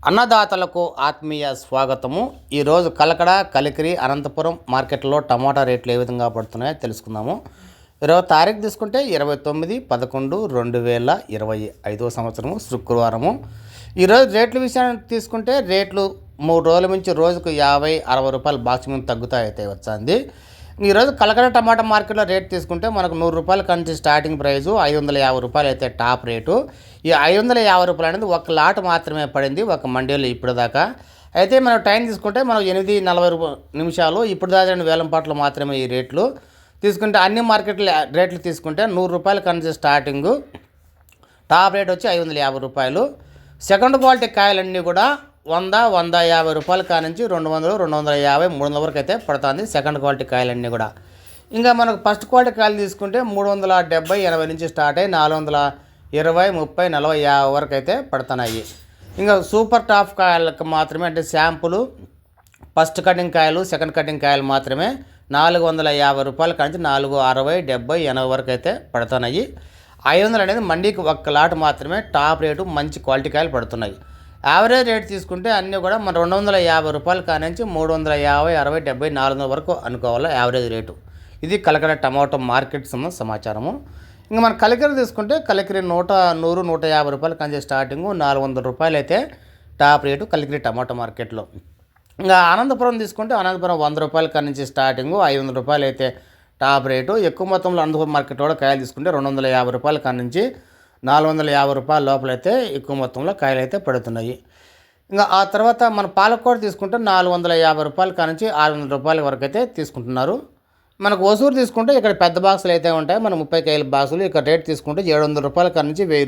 అన్నదాతలకు ఆత్మీయ స్వాగతము. ఈరోజు కలకడ, కలికిరి, అనంతపురం మార్కెట్లో టమాటా రేట్లు ఏ విధంగా పడుతున్నాయో తెలుసుకుందాము. 20 తారీఖు తీసుకుంటే 29/11/2025 సంవత్సరము శుక్రవారము. ఈరోజు రేట్ల విషయాన్ని తీసుకుంటే రేట్లు 3 రోజుల నుంచి రోజుకు 50-60 రూపాయలు బాక్స్ మీద తగ్గుతాయితే వచ్చింది. ఈరోజు కలకడ టమాటా మార్కెట్లో రేట్ తీసుకుంటే మనకు 100 రూపాయల కంచి స్టార్టింగ్ ప్రైజు, 550 రూపాయలు అయితే టాప్ రేటు. ఈ 550 రూపాయలు అనేది ఒక లాట్ మాత్రమే పడింది ఒక మండీలో ఇప్పుడు దాకా. అయితే మనం టైం తీసుకుంటే మనం 8:40 నిమిషాలు ఇప్పుడు దాకా వేలం పాటలు మాత్రమే ఈ రేట్లు తీసుకుంటే. అన్ని మార్కెట్ల రేట్లు తీసుకుంటే 100 రూపాయల కంచి స్టార్టింగు, టాప్ రేట్ వచ్చి 550 రూపాయలు. సెకండ్ క్వాలిటీ కాయలన్నీ కూడా 100-150 రూపాయల కానించి 200, 250, 300 వరకు అయితే పడుతుంది సెకండ్ క్వాలిటీ కాయలన్నీ కూడా. ఇంకా మనకు ఫస్ట్ క్వాలిటీ కాయలు తీసుకుంటే 370-80 నుంచి స్టార్ట్ అయ్యి 420, 30, 40, 50 వరకు అయితే పడుతున్నాయి. ఇంకా సూపర్ టాప్ కాయలకు మాత్రమే, అంటే శాంపులు ఫస్ట్ కటింగ్ కాయలు, సెకండ్ కటింగ్ కాయలు మాత్రమే 450 రూపాయల కానించి 460, 70, 80 వరకు అయితే పడుతున్నాయి. 500 అనేది మండీకి ఒక్క లాట్ మాత్రమే టాప్ రేటు, మంచి క్వాలిటీ కాయలు పడుతున్నాయి. యావరేజ్ రేట్ తీసుకుంటే అన్నీ కూడా మన 250 రూపాయలు కానించి 350, 60, 70, 400 వరకు అనుకోవాలి యావరేజ్ రేటు. ఇది కలకడ టమాటో మార్కెట్ సమాచారము. ఇంకా మన కలికిరి తీసుకుంటే కలికిరి 100, 150 రూపాయలు కానించి స్టార్టింగు, 400 రూపాయలు అయితే టాప్ రేటు కలికిరి టమాటో మార్కెట్లో. ఇంకా అనంతపురం తీసుకుంటే అనంతపురం 100 రూపాయల కానించి స్టార్టింగు, 500 రూపాయలు అయితే టాప్ రేటు. ఎక్కువ మొత్తంలో అనంతపురం మార్కెట్ కూడా కాయలు తీసుకుంటే 250 రూపాయల కానించి 450 రూపాయల లోపలైతే ఎక్కువ మొత్తంలో కాయలు అయితే పడుతున్నాయి. ఇంకా ఆ తర్వాత మన పాలకోడ తీసుకుంటే 450 రూపాయల కానించి 600 రూపాయల వరకు అయితే తీసుకుంటున్నారు. మనకు ఒసూరు తీసుకుంటే ఇక్కడ పెద్ద బాక్సులు అయితే ఉంటాయి, మన 30 కేజీల బాక్సులు. ఇక్కడ రేట్ తీసుకుంటే 700 రూపాయల కానించి 1000